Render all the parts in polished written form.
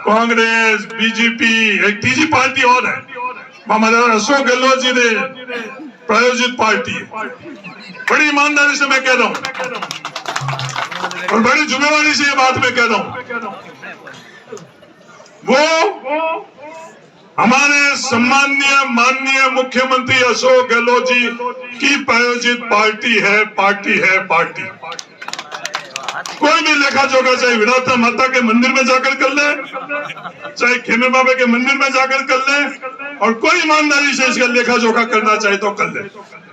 Congress, BJP, एक तीसरी party और है, हमारा अशोक गहलोत जी ने प्रायोजित पार्टी है। बड़ी ईमानदारी से मैं कह रहा हूं और बड़ी जिम्मेवारी से ये बात मैं कह रहा हूं, वो हमारे सम्माननीय माननीय मुख्यमंत्री अशोक गहलोत जी की प्रायोजित पार्टी है। कोई भी लेखा जोखा चाहे विरासत माता के मंदिर में जाकर कर ले, चाहे खेमे बाबा के मंदिर में जाकर कर ले, और कोई ईमानदारी से इसका लेखा जोखा करना चाहे तो कर ले।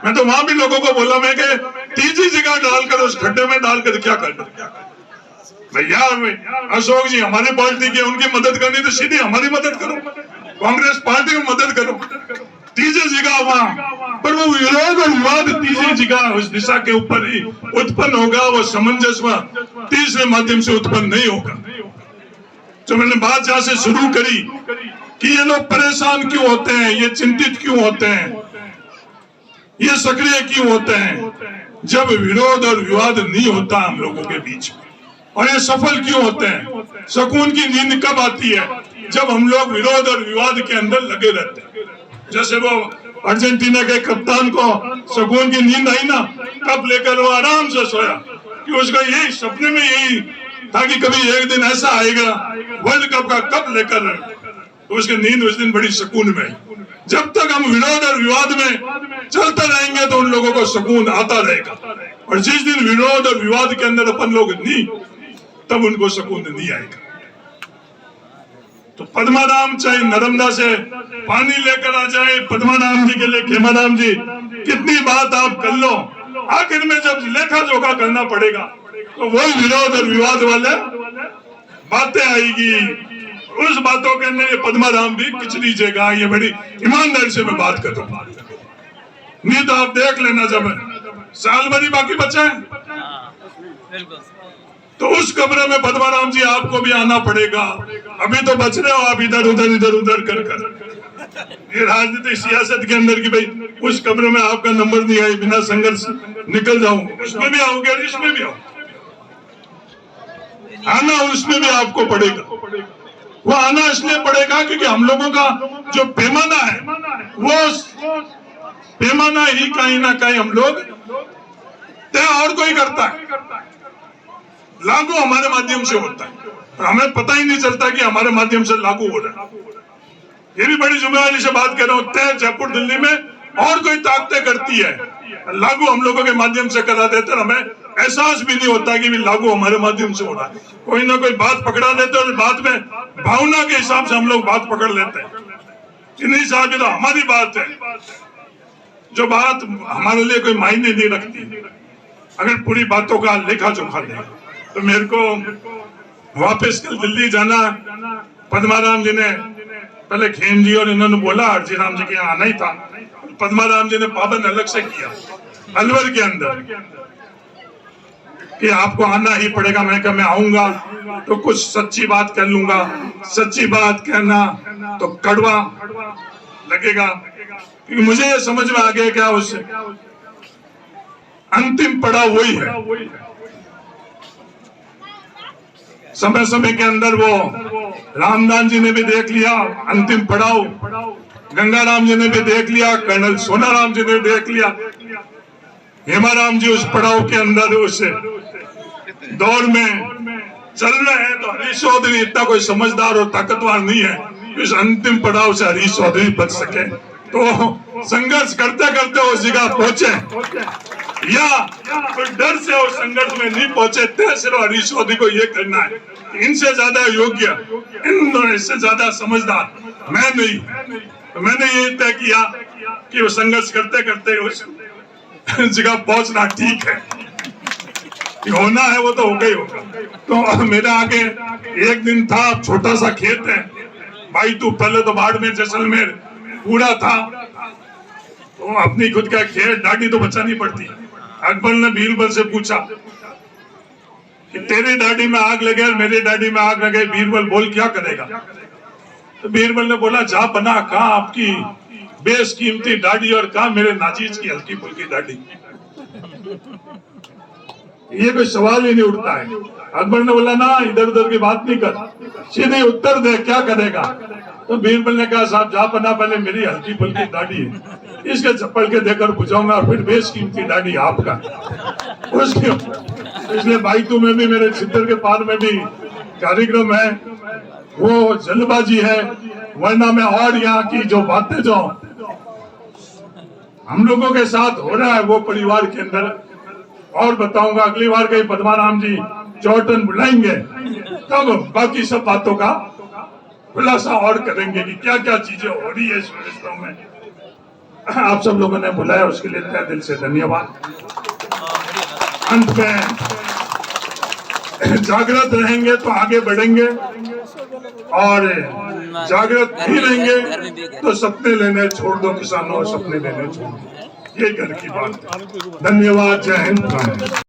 मैं तो वहां भी लोगों को बोला मैं कि तीसरी जगह डालकर उस खड्डे में डालकर क्या करना भैया। अशोक जी हमारी पार्टी की, उनकी मदद करनी तो सीधी हमारी मदद करो, कांग्रेस पार्टी की मदद करो। तीसरी जगह वहां पर वो विरोध और विवाद तीसरी जगह उस दिशा के ऊपर ही उत्पन्न होगा, वो सामंजस्य तीसरे माध्यम से उत्पन्न नहीं होगा। जो मैंने बात जहां से शुरू करी कि ये लोग परेशान क्यों होते हैं, ये चिंतित क्यों होते हैं, ये सक्रिय क्यों होते हैं, जब विरोध और विवाद नहीं होता हम लोगों के बीच में। और ये सफल क्यों होते हैं, सुकून की नींद कब आती है, जब हम लोग विरोध और विवाद के अंदर लगे रहते हैं। जैसे वो अर्जेंटीना के कप्तान को सुकून की नींद आई ना, कब लेकर वो आराम से सोया कि उसका यही सपने में यही था कि कभी एक दिन ऐसा आएगा वर्ल्ड कप का कप लेकर, तो उसकी नींद उस दिन बड़ी सुकून में। जब तक हम विरोध और विवाद में चलते रहेंगे तो उन लोगों को सुकून आता रहेगा, और जिस दिन विरोध और विवाद के अंदर अपन लोग नहीं, तब उनको सुकून नहीं आएगा। तो पद्माराम चाहे नर्मदा से पानी लेकर आ जाए, पद्माराम जी के लिए खेमाराम जी कितनी बात आप कर लो, आखिर में जब लेखा जोखा करना पड़ेगा तो वही विरोध और विवाद वाले बातें आएगी। उस बातों के अंदर ये पद्माराम भी किच लीजिएगा। ये बड़ी ईमानदारी से मैं बात कर रहा हूँ, नहीं तो आप देख लेना जब साल भरी बाकी बचा है तो उस कमरे में पद्माराम जी आपको भी आना पड़ेगा। अभी तो बच रहे हो आप इधर उधर कर। ये राजनीतिक सियासत के अंदर की भाई उस कमरे में आपका नंबर नहीं आई, बिना संघर्ष निकल जाऊंगा, उसमें भी आओगे और इसमें भी आओ, आना उसमें भी आपको पड़ेगा। वो आना इसलिए पड़ेगा क्योंकि हम लोगों का जो पैमाना है वो पैमाना ही कहीं ना कहीं हम लोग तय और कोई करता है, लागू हमारे माध्यम से होता है, हमें पता ही नहीं चलता कि हमारे माध्यम से लागू हो रहा है। ये भी बड़ी जिम्मेदारी से बात कर रहा हूँ। तय जयपुर दिल्ली में और कोई ताकतें करती है, लागू हम लोगों के माध्यम से करा देते हैं, हमें एहसास भी नहीं होता कि भी लागू हमारे माध्यम से हो रहा है। कोई ना कोई बात पकड़ा देते और बाद में भावना के हिसाब से हम लोग बात पकड़ लेते हैं कि नहीं साहब ये तो हमारी बात है, जो बात हमारे लिए कोई मायने नहीं रखती। अगर पूरी बातों का लेखा जोखा ले तो मेरे को वापस कल दिल्ली जाना। पद्माराम जी ने पहले खेम जी और इन्होंने बोला अर्जी राम जी के यहाँ आना ही था, पद्माराम जी ने पाबंद अलग से किया अलवर के अंदर कि आपको आना ही पड़ेगा। मैं कहा मैं आऊंगा तो कुछ सच्ची बात कर लूंगा, सच्ची बात कहना तो कड़वा लगेगा, क्योंकि मुझे ये समझ में आ गया क्या उससे अंतिम पड़ाव वही है। समय समय के अंदर वो रामदान जी ने भी देख लिया अंतिम पड़ाव, गंगाराम जी ने भी देख लिया, कर्नल सोनाराम जी ने देख लिया, हेमाराम जी उस पड़ाव के अंदर उस दौर में चल रहे हैं। तो हरीश चौधरी इतना कोई समझदार और ताकतवर नहीं है इस अंतिम पड़ाव से हरीश चौधरी बच सके। तो संघर्ष करते करते उस जगह पहुंचे या तो डर से और संघर्ष में नहीं पहुंचे, तय सिर्फ हरीश चौधरी को ये करना है, इनसे ज्यादा योग्य, इनसे ज्यादा समझदार मैं नहीं। तो मैंने ये तय किया कि वो संघर्ष करते करते उस जगह पहुंचना ठीक है, होना है वो तो होगा ही होगा। तो मेरे आगे एक दिन था, छोटा सा खेत है भाई, तू पहले तो बाड़मेर जैसलमेर पूरा था, तो अपनी खुद का खेत दाढ़ी तो बचानी पड़ती। अकबर ने बीरबल से पूछा कि तेरी दाढ़ी में आग लगे और मेरी दाढ़ी में आग लगे, बीरबल बोल क्या करेगा? तो बीरबल ने बोला जा बना, कहा आपकी बेशकीमती दाढ़ी और कहा मेरे नाजीज की हल्की फुल्की दाढ़ी। ये कोई सवाल ही नहीं उठता है। अकबर ने बोला ना इधर उधर की बात नहीं कर, सीधे उत्तर दे क्या करेगा। तो बीरबल ने कहा साहब जहाँ पना पहले मेरी हल्की फुल्की दाढ़ी है, इसके चप्पल के देकर बुझाऊंगा और फिर बेशकीमती दाढ़ी आपका उसके। इसलिए बाइतू में भी मेरे छितर के पार में भी कार्यक्रम है, वो जल्दबाजी है, वरना मैं और यहाँ की जो बातें जो हम लोगों के साथ हो रहा है वो परिवार के अंदर और बताऊंगा। अगली बार कहीं पद्माराम जी चौटन बुलाएंगे तब बाकी सब बातों का खुलासा और करेंगे कि क्या क्या चीजें हो रही है इस व्यवस्था में। आप सब लोगों ने बुलाया उसके लिए तहे दिल से धन्यवाद। अंत में जागृत रहेंगे तो आगे बढ़ेंगे और जागृत नहीं रहेंगे तो सपने लेने छोड़ दो किसानों, सपने लेने छोड़ दो, ये घर की बात है। धन्यवाद। जय हिंद।